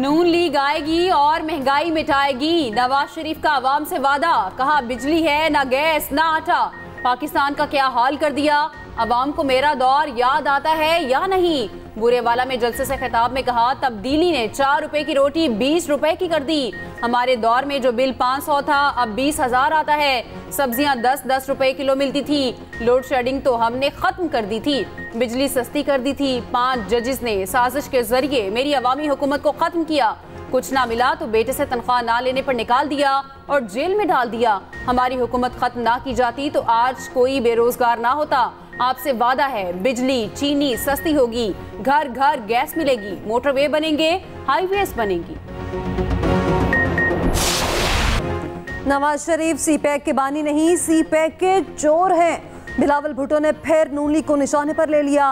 नून league आएगी और महंगाई मिटाएगी। नवाज शरीफ का अवाम से वादा, कहा बिजली है ना गैस ना आटा। पाकिस्तान का क्या हाल कर दिया, अवाम को मेरा दौर याद आता है या नहीं। बुरेवाला में जलसे से खिताब में कहा तब्दीली ने 4 रुपए की रोटी 20 रुपए की कर दी। हमारे दौर में जो बिल 500 था अब 20,000 आता है। सब्जियां 10-10 रुपए किलो मिलती थी। लोड शेडिंग तो हमने खत्म कर दी थी, बिजली सस्ती कर दी थी। 5 जजेस ने साजिश के जरिए मेरी अवामी हुकूमत को खत्म किया। कुछ ना मिला तो बेटे से तनख्वाह ना लेने पर निकाल दिया और जेल में डाल दिया। हमारी हुकूमत खत्म ना की जाती तो आज कोई बेरोजगार ना होता। आपसे वादा है बिजली चीनी सस्ती होगी, घर घर गैस मिलेगी, मोटरवे बनेंगे, हाईवेज बनेंगी। नवाज शरीफ सीपैक के बानी नहीं, सीपैक के चोर हैं। बिलावल भुट्टो ने फिर नून लीग को निशाने पर ले लिया।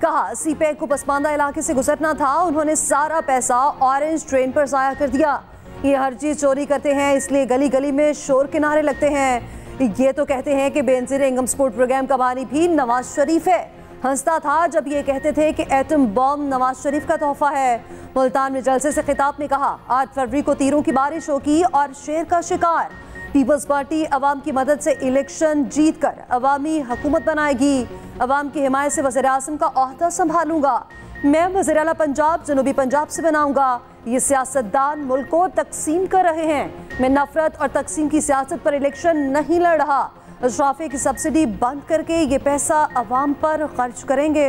कहा सीपैक को पसमानदा इलाके से गुजरना था, उन्होंने सारा पैसा ऑरेंज ट्रेन पर जाया कर दिया। ये हर चीज चोरी करते हैं, इसलिए गली गली में शोर के नारे लगते हैं। ये तो कहते हैं कि बेनजीर इनकम सपोर्ट प्रोग्राम का बानी भी नवाज शरीफ है। हंसता था जब ये कहते थे कि एटम बॉम्ब नवाज शरीफ का तोहफा है। मुल्तान में जलसे से खिताब में कहा 8 फरवरी को तीरों की बारिश होगी और शेर का शिकार। पीपल्स पार्टी अवाम की मदद से इलेक्शन जीत कर अवामी हुकूमत बनाएगी। अवाम की हिमायत से वज़ीर आज़म का ओहदा संभालूंगा। मैं वज़ीर आला पंजाब जनूबी पंजाब से बनाऊंगा। ये सियासतदान मुल्क को तकसीम कर रहे हैं। मैं नफरत और तकसीम की सियासत पर इलेक्शन नहीं लड़ रहा। अशराफे की सब्सिडी बंद करके ये पैसा अवाम पर खर्च करेंगे।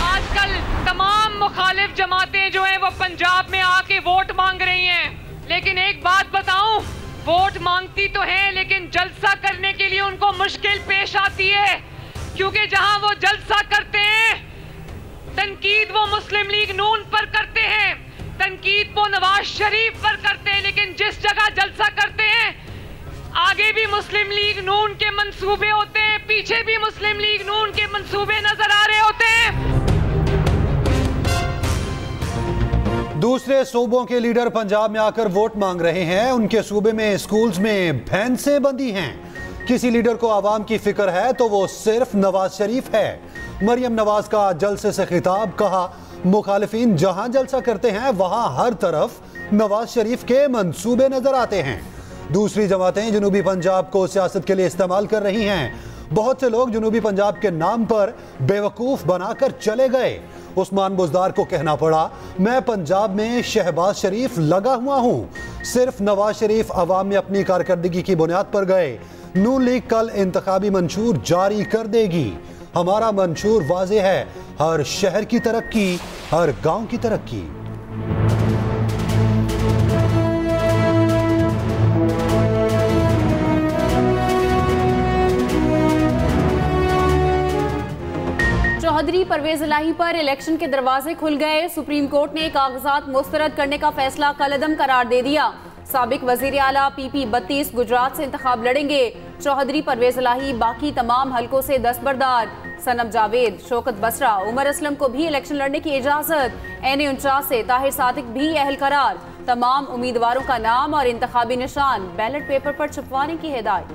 आजकल तमाम मुखालिफ जमातें जो हैं वो पंजाब में आके वोट मांग रही हैं, लेकिन एक बात बताऊं, वोट मांगती तो हैं लेकिन जलसा करने के लिए उनको मुश्किल पेश आती है, क्योंकि जहां वो जलसा करते हैं तनकीद वो मुस्लिम लीग नून पर करते हैं, तनकीद वो नवाज शरीफ पर करते हैं, लेकिन जिस जगह जलसा करते हैं आगे भी मुस्लिम लीग नून के मंसूबे होते हैं, पीछे भी मुस्लिम लीग नून के मंसूबे नजर आ रहे होते हैं। दूसरे सूबों के लीडर पंजाब में आकर वोट मांग रहे हैं। उनके सूबे में स्कूल्स में भैंसें बंधी हैं। किसी लीडर को आवाम की फिक्र है तो वो सिर्फ नवाज शरीफ है। मरियम नवाज का जलसे से खिताब, कहा मुखालिफिन जहां जलसा करते हैं वहां हर तरफ नवाज शरीफ के मंसूबे नजर आते हैं। दूसरी जमातें जनूबी पंजाब को सियासत के लिए इस्तेमाल कर रही हैं। बहुत से लोग जनूबी पंजाब के नाम पर बेवकूफ बनाकर चले गए। उस्मान बुज़दार को कहना पड़ा मैं पंजाब में शहबाज शरीफ लगा हुआ हूं। सिर्फ नवाज शरीफ अवाम में अपनी कारकर्दगी की बुनियाद पर गए। नून लीग कल इंतखाबी मंशूर जारी कर देगी। हमारा मंशूर वाज़े है, हर शहर की तरक्की, हर गांव की तरक्की। चौधरी परवेज इलाही पर इलेक्शन के दरवाजे खुल गए। सुप्रीम कोर्ट ने कागजात मुस्तरद करने का फैसला कलअदम करार दे दिया। साबिक वजीर आला PP 32 गुजरात से इंतखाब लड़ेंगे। चौधरी परवेज इलाही बाकी तमाम हलकों से दस्तबरदार। सनम जावेद, शौकत बसरा, उमर असलम को भी इलेक्शन लड़ने की इजाजत। NA 49 से ताहिर सादिक भी अहल करार। तमाम उम्मीदवारों का नाम और इंतखाबी निशान बैलेट पेपर पर छपवाने की हिदायत।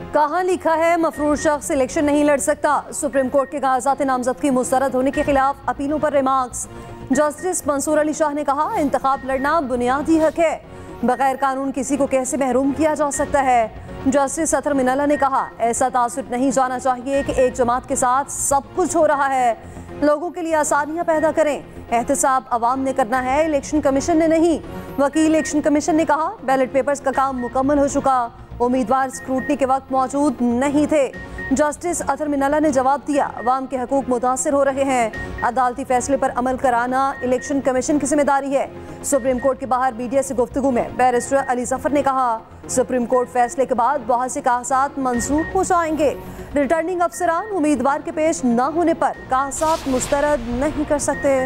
कहाँ लिखा है मफरूज शख्स इलेक्शन नहीं लड़ सकता। सुप्रीम कोर्ट के कागजात नामजदगी मुस्तरद होने के खिलाफ अपीलों पर रिमार्क्स। जस्टिस मंसूर अली शाह ने कहा इंतखाब लड़ना बुनियादी हक है, बगैर कानून किसी को कैसे महरूम किया जा सकता है। जस्टिस अतर मिनाला ने कहा ऐसा तासुर नहीं जाना चाहिए कि एक जमात के साथ सब कुछ हो रहा है। लोगों के लिए आसानियां पैदा करें, एहतसाब अवाम ने करना है, इलेक्शन कमीशन ने नहीं। वकील इलेक्शन कमीशन ने कहा बैलेट पेपर्स का काम मुकम्मल हो चुका, उम्मीदवार स्क्रूटनी के वक्त मौजूद नहीं थे। जस्टिस अतर मिनाला ने जवाब दिया अवाम के हकूक मुतासिर हो रहे हैं, अदालती फैसले पर अमल कराना इलेक्शन कमीशन की जिम्मेदारी है। सुप्रीम कोर्ट के बाहर मीडिया से गुफ्तगू में बैरिस्टर अली जफर ने कहा सुप्रीम कोर्ट फैसले के बाद बहुत से कागजात मंसूख हो जाएंगे। रिटर्निंग अफसरान उम्मीदवार के पेश न होने पर कागजात मुस्तरद नहीं कर सकते।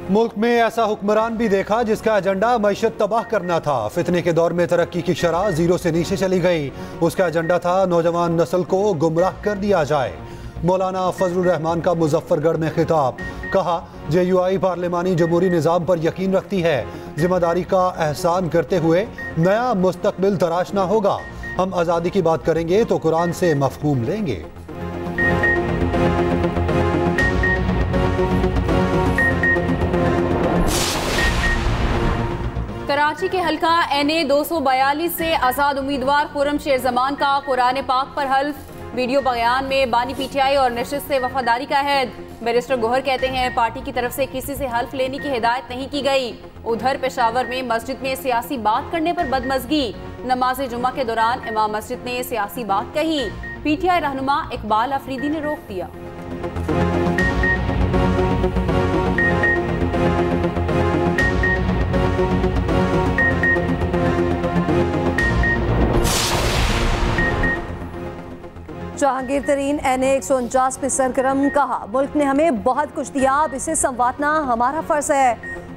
मुल्क में ऐसा हुक्मरान भी देखा जिसका एजेंडा मईशत तबाह करना था। फितने के दौर में तरक्की की शरह 0 से नीचे चली गई। उसका एजेंडा था नौजवान नस्ल को गुमराह कर दिया जाए। मौलाना फजलुर रहमान का मुजफ्फरगढ़ में खिताब, कहा, JUI पार्लिमानी जमहूरी निज़ाम पर यकीन रखती है। जिम्मेदारी का एहसान करते हुए नया मुस्तकबिल तराशना होगा। हम आज़ादी की बात करेंगे तो कुरान से मफहूम लेंगे। कराची के हल्का NA 242 से आज़ाद उम्मीदवार खुर्रम शेर जमान का कुरान पाक पर हल्फ। वीडियो बयान में बानी PTI और नशिस्त से वफादारी का हैद। बैरिस्टर गोहर कहते हैं पार्टी की तरफ से किसी से हल्फ लेने की हिदायत नहीं की गई। उधर पेशावर में मस्जिद में सियासी बात करने पर बदमज़गी। नमाज जुमा के दौरान इमाम मस्जिद ने सियासी बात कही। PTI रहनुमा इकबाल अफरीदी ने रोक दिया। जहांगीर तरीन NA 149 में सरगर्म, कहा मुल्क ने हमें बहुत कुछ दिया, अब इसे संवारना हमारा फर्ज है।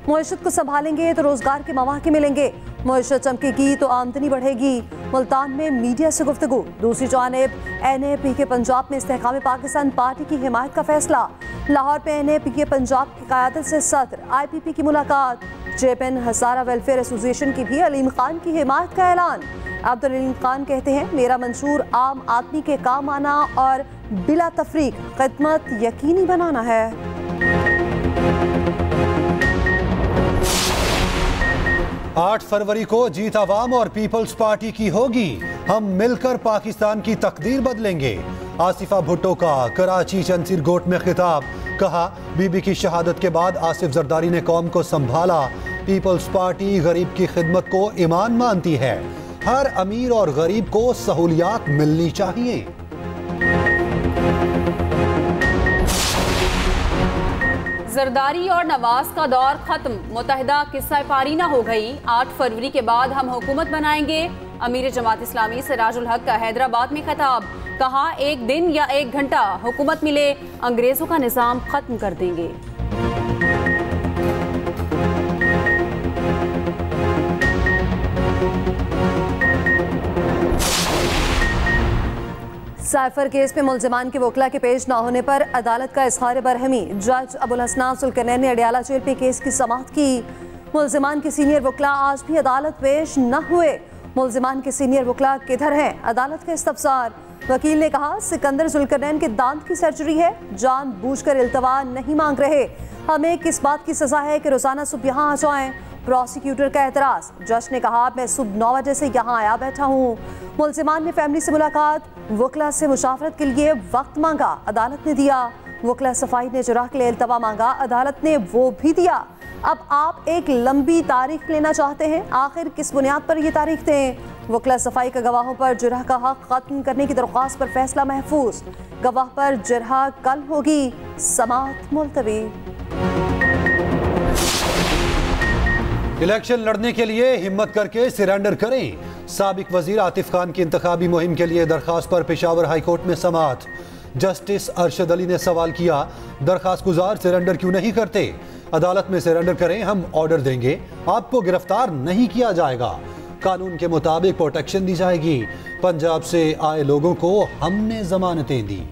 मईशत को संभालेंगे तो रोजगार के मौके मिलेंगे, मईशत चमकेगी तो आमदनी बढ़ेगी। मुल्तान में मीडिया से गुफ्तगू। दूसरी जानिब NAPK पंजाब में इस्तेहकाम पाकिस्तान पार्टी की हिमायत का फैसला। लाहौर में NAPK पंजाब की क़यादत से सदर IPP की मुलाकात। चेयरमैन हज़ारा वेलफेयर एसोसिएशन की भी अलीम खान की हिमायत का ऐलान। अब्दुल अलीम खान कहते हैं मेरा मंशूर आम आदमी के काम आना और बिला तफरीक खिदमत यकीनी बनाना है। 8 फरवरी को जीत अवाम और पीपल्स पार्टी की होगी। हम मिलकर पाकिस्तान की तकदीर बदलेंगे। आसिफा भुट्टो का कराची चंसीरगोट में खिताब। कहा, बीबी की शहादत के बाद आसिफ जरदारी ने कौम को संभाला। पीपल्स पार्टी गरीब की खिदमत को ईमान मानती है। हर अमीर और गरीब को सहूलियात मिलनी चाहिए। जरदारी और नवाज का दौर खत्म, मुत्तहिदा किस्सा पारी ना हो गई। 8 फरवरी के बाद हम हुकूमत बनाएंगे। अमीर जमात इस्लामी सिराजुल हक का हैदराबाद में खिताब। कहा, एक दिन या 1 घंटा हुकूमत मिले, अंग्रेजों का निजाम खत्म कर देंगे। साइफर केस में मुलजिमान के वकला के पेश न होने पर अदालत का इज़हार बरहमी। जज अबुल हसनान सुल्कनैन ने अडियाला जेल पे केस की समाअत की। मुलजिमान के सीनियर वकला आज भी अदालत पेश न हुए। मुलजिमान के सीनियर वकला किधर हैं? अदालत का इस्तफसार। वकील ने कहा, सिकंदर जुल्करनैन के दांत की सर्जरी है, जानबूझकर इल्तवा नहीं मांग रहे। हमें किस बात की सजा है कि रोजाना सुबह यहाँ आ जाएं? प्रोसिक्यूटर का एतराज। जज ने कहा, मैं सुबह 9 बजे से यहाँ आया बैठा हूँ। मुलजिमान ने फैमिली से मुलाकात, वकला से मुशावरत के लिए वक्त मांगा, अदालत ने दिया। वकला सफाई ने जुराह के लिए इल्तवा मांगा, अदालत ने वो भी दिया। अब आप एक लंबी तारीख लेना चाहते हैं, आखिर किस बुनियाद पर ये तारीख दें? वकला सफाई का गवाहों पर जुराह का हक खत्म करने की दरख्वास्त पर फैसला महफूज। गवाह पर जुराह कल होगी, समाअत मुलतवी। इलेक्शन लड़ने के लिए हिम्मत करके सरेंडर करें। साबिक वजीर आतिफ खान की इंतखाबी मुहिम के लिए दरखास्त पर पेशावर हाई कोर्ट में समाअत। जस्टिस अरशद अली ने सवाल किया, दरखास्त गुजार सरेंडर क्यों नहीं करते? अदालत में सरेंडर करें, हम ऑर्डर देंगे, आपको गिरफ्तार नहीं किया जाएगा। कानून के मुताबिक प्रोटेक्शन दी जाएगी। पंजाब से आए लोगों को हमने जमानतें दी।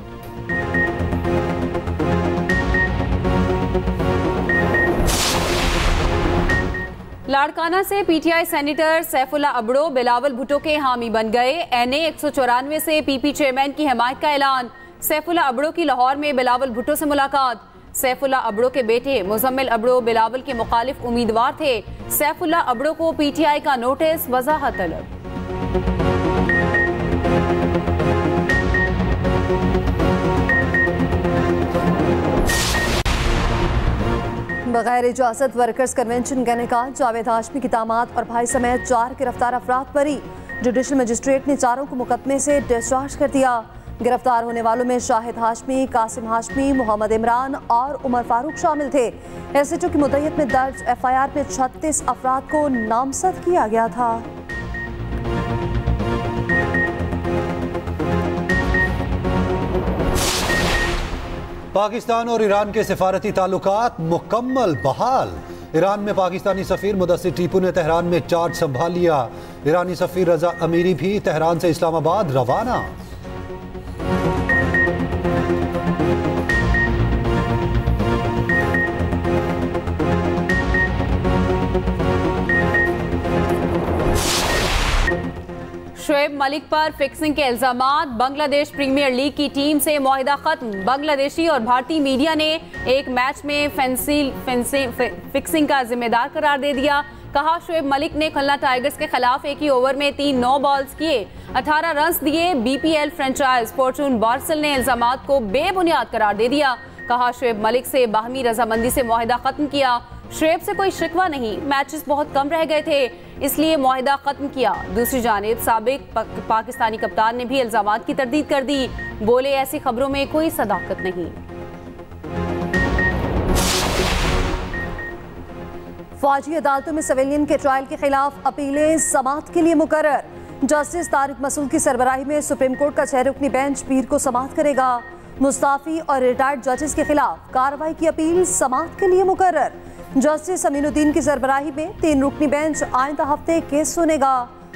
लाड़काना से PTI सेनेटर सैफुल्ला अबड़ो बिलावल भुट्टो के हामी बन गए। NA 194 से PP चेयरमैन की हिमायत का ऐलान। सैफुल्ला अबड़ो की लाहौर में बिलावल भुट्टो से मुलाकात। सैफुल्ला अबड़ो के बेटे मुजम्मिल अबड़ो बिलावल के मुखालिफ उम्मीदवार थे। सैफुल्ला अबड़ो को PTI का नोटिस, वजाहत तलब। बगैर इजाजत वर्कर्स कन्वेंशन का इनेकाद। जावेद हाशमी की दामाद और भाई समेत 4 गिरफ्तार अफराद बरी। जुडिशल मजिस्ट्रेट ने चारों को मुकदमे से डिस्चार्ज कर दिया। गिरफ्तार होने वालों में शाहिद हाशमी, कासिम हाशमी, मोहम्मद इमरान और उमर फारूक शामिल थे। SHO की मुद्दत में दर्ज FIR में 36 अफराद को नामजद किया गया था। पाकिस्तान और ईरान के सिफारती ताल्लुकात मुकम्मल बहाल। ईरान में पाकिस्तानी सफीर मुदस्सिर टीपू ने तेहरान में चार्ज संभाल लिया। ईरानी सफीर रजा अमीरी भी तेहरान से इस्लामाबाद रवाना। शोएब मलिक पर फिक्सिंग के इल्जामात। बांग्लादेश प्रीमियर लीग की टीम से मुआहिदा खत्म। बांग्लादेशी और भारतीय मीडिया ने एक मैच में फिक्सिंग का जिम्मेदार करार दे दिया। कहा शोएब मलिक ने खुलना टाइगर्स के खिलाफ एक ही ओवर में 3 नो बॉल्स किए, 18 रन दिए। बीपीएल फ्रेंचाइज फॉर्चून बार्सल ने इल्जामात को बेबुनियाद करार दे दिया। कहा शोएब मलिक से बाहमी रजामंदी से मुआहिदा खत्म किया। शोएब से कोई शिकवा नहीं, मैचेस बहुत कम रह गए थे इसलिए मुआहिदा खत्म किया। दूसरी जानिब साबिक पाकिस्तानी कप्तान ने भी इल्जामात की तरदीद कर दी। बोले ऐसी खबरों में कोई सदाकत नहीं। फौजी अदालतों में सिविलियन के ट्रायल के खिलाफ अपीलें समाअत के लिए मुकर्रर। जस्टिस तारिक मसूद की सरबराही में सुप्रीम कोर्ट का 6 रुकनी बेंच पीर को समाअत करेगा। मुस्ताफी और रिटायर्ड जजेस के खिलाफ कार्रवाई की अपील समाअत के लिए मुकर्रर। जस्टिस अमीनुद्दीन की सरबराही में 3 रुकनी बेंच आइंदा हफ्ते केस सुनेगा।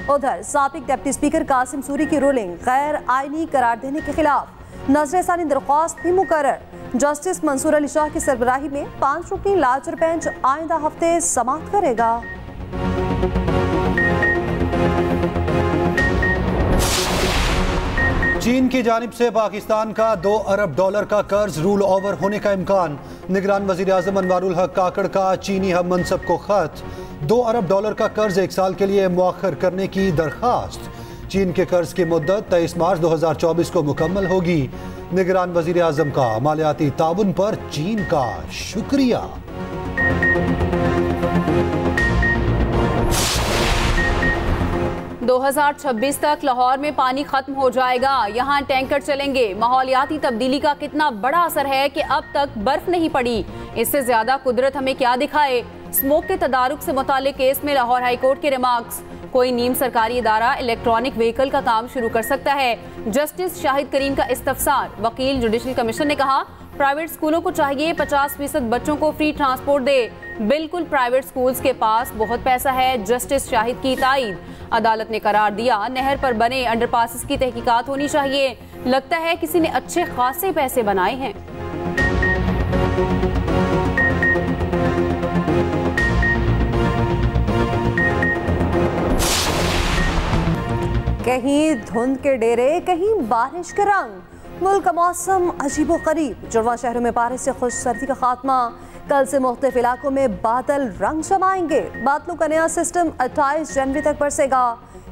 उधर साबिक डिप्टी स्पीकर कासिम सूरी की रूलिंग गैर आईनी करार देने के खिलाफ नजरसानी दरख्वास्त भी मुकर्रर। जस्टिस मंसूर अली शाह की सरबराही में 5 रुकनी लार्जर बेंच आइंदा हफ्ते समाअत करेगा। चीन की जानिब से पाकिस्तान का $2 अरब का कर्ज रूल ओवर होने का इम्कान। निगरान वजीर आजम अनवारुल हक काकड़ का चीनी हम मनसब को खत। $2 अरब का कर्ज 1 साल के लिए मुअख्खर करने की दरखास्त। चीन के कर्ज की मुद्दत 23 मार्च 2024 को मुकम्मल होगी। निगरान वजीर आजम का मालियाती ताउन पर चीन का शुक्रिया। दो 2026 तक लाहौर में पानी खत्म हो जाएगा, यहाँ टैंकर चलेंगे। माहौलियाती तब्दीली का कितना बड़ा असर है कि अब तक बर्फ नहीं पड़ी। इससे ज्यादा कुदरत हमें क्या दिखाए। स्मोक के तदारुक से मुतालिक केस में लाहौर हाईकोर्ट के रिमार्क्स। कोई नीम सरकारी इदारा इलेक्ट्रॉनिक व्हीकल का काम शुरू कर सकता है। जस्टिस शाहिद करीम का इस्तफसार। वकील जुडिशल कमीशन ने कहा प्राइवेट स्कूलों को चाहिए 50% बच्चों को फ्री ट्रांसपोर्ट दे। बिल्कुल प्राइवेट स्कूल्स के पास बहुत पैसा है। जस्टिस शाहिद की तायद। अदालत ने करार दिया नहर पर बने अंडरपासेस की तहकीकात होनी चाहिए। लगता है किसी ने अच्छे खासे पैसे बनाए हैं। कहीं धुंध के डेरे, कहीं बारिश के रंग। मुल्क का मौसम अजीबो गरीब। जुड़वा शहरों में बारिश से खुश सर्दी का खात्मा। कल से मुख्तलिफ इलाकों में बादल रंग जमाएंगे। बादलों का नया सिस्टम 28 जनवरी तक बरसेगा।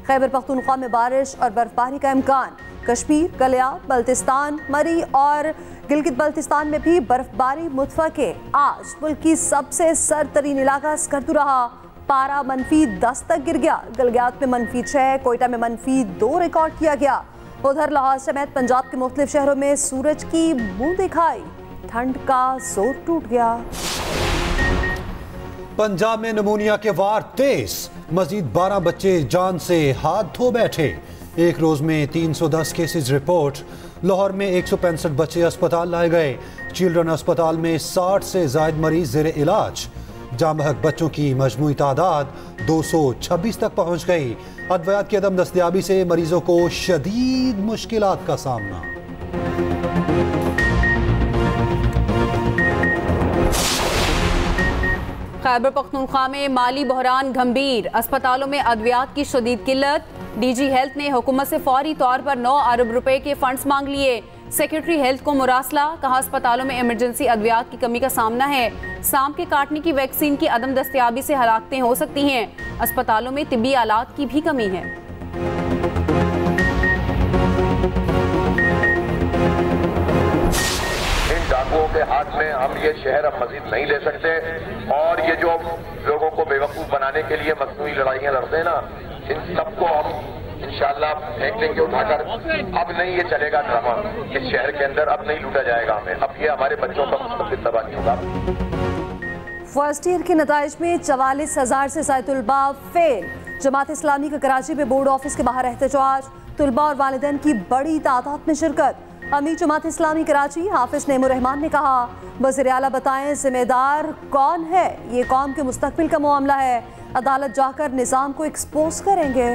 खैबर पख्तूनख्वा में बारिश और बर्फबारी का इम्कान। कश्मीर, गलिया, बल्तिस्तान, मरी और गिलगित बल्तिस्तान में भी बर्फबारी मुतवक्के। आज मुल्क की सबसे सर्द तरीन इलाका स्कर्दू रहा। पारा -10 तक गिर गया। गलगियात में -6, कोयटा में -2 रिकॉर्ड किया गया। उधर लाहौर समेत पंजाब के मुख्तलिफ शहरों में सूरज की मुंह दिखाई। ठंड का जोर टूट गया। पंजाब में नमूनिया के वार तेज। मजीद 12 बच्चे जान से हाथ धो बैठे। एक रोज में 310 केसेस रिपोर्ट। लाहौर में 165 बच्चे अस्पताल लाए गए। चिल्ड्रन अस्पताल में 60 से ज्यादा मरीज जेर इलाज। जामहक बच्चों की मजमूई तादाद 226 तक पहुंच गई। अद्वियात की अदम दस्तयाबी से मरीजों को शदीद मुश्किलात का सामना। खैबर पख्तूनख्वा में माली बहरान गंभीर। अस्पतालों में अद्वियात की शदीद किल्लत। डीजी हेल्थ ने हुकूमत से फौरी तौर पर 9 अरब रुपए के फंड्स मांग लिए। सेक्रेटरी हेल्थ को मुरासला। कहा अस्पतालों में इमरजेंसी अद्वियात की कमी का सामना है। सांप के काटने की वैक्सीन की अदम दस्तयाबी से हलाकतें हो सकती हैं। अस्पतालों में तिब्बी आलात की भी कमी है। इन डाकुओं के हाथ में हम ये शहर अब मजीद नहीं ले सकते। और ये जो लोगों को बेवकूफ बनाने के लिए मसनूई लड़ाइयां लड़ते हैं ना, इन सबको हम इंशाल्लाह फेंक देंगे उठाकर। अब नहीं ये चलेगा ड्रामा इस शहर के अंदर। अब नहीं लूटा जाएगा हमें। अब ये हमारे बच्चों का मुस्तकबिल तबाह नहीं होगा। फर्स्ट ईयर के नताइज में 44,000 से ज्यादा तुलबा फेल। जमात इस्लामी का कराची में बोर्ड ऑफिस के बाहर एहतजाज। तुलबा और वालिदैन की बड़ी तादाद में शिरकत। अमीर जमात इस्लामी कराची हाफिज नेमुर रहमान ने कहा वज़ीर आला बताएं जिम्मेदार कौन है। ये कौम के मुस्तकबिल का मामला है। अदालत जाकर निज़ाम को एक्सपोज करेंगे।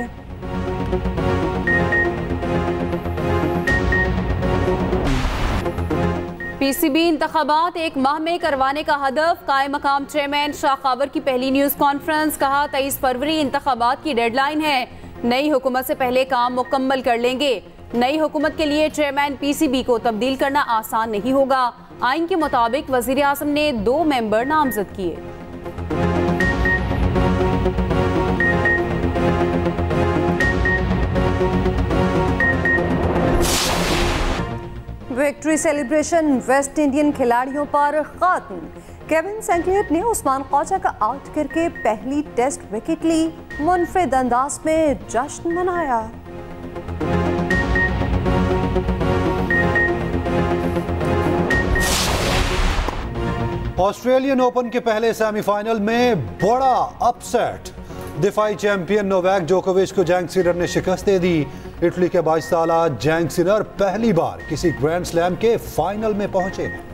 पीसीबी इंतखाबात 1 माह में करवाने का हदफ। कायम मकाम चेयरमैन शाह खावर की पहली न्यूज कॉन्फ्रेंस। कहा 23 फरवरी इंतखाबात की डेडलाइन है। नई हुकूमत से पहले काम मुकम्मल कर लेंगे। नई हुकूमत के लिए चेयरमैन पीसीबी को तब्दील करना आसान नहीं होगा। आइन के मुताबिक वजीर आज़म ने 2 मेंबर नामजद किए। विक्ट्री सेलिब्रेशन वेस्ट इंडियन खिलाड़ियों पर खत्म। केविन सेंक्लेयर ने उस्मान ख्वाजा का आउट करके पहली टेस्ट विकेट ली। मुनफरिद अंदाज में जश्न मनाया। ऑस्ट्रेलियन ओपन के पहले सेमीफाइनल में बड़ा अपसेट। दिफाई चैंपियन नोवाक जोकोविच को जैंग सिनर ने शिकस्त दे दी। इटली के 22 साल जैंग सिनर पहली बार किसी ग्रैंड स्लैम के फाइनल में पहुंचे हैं।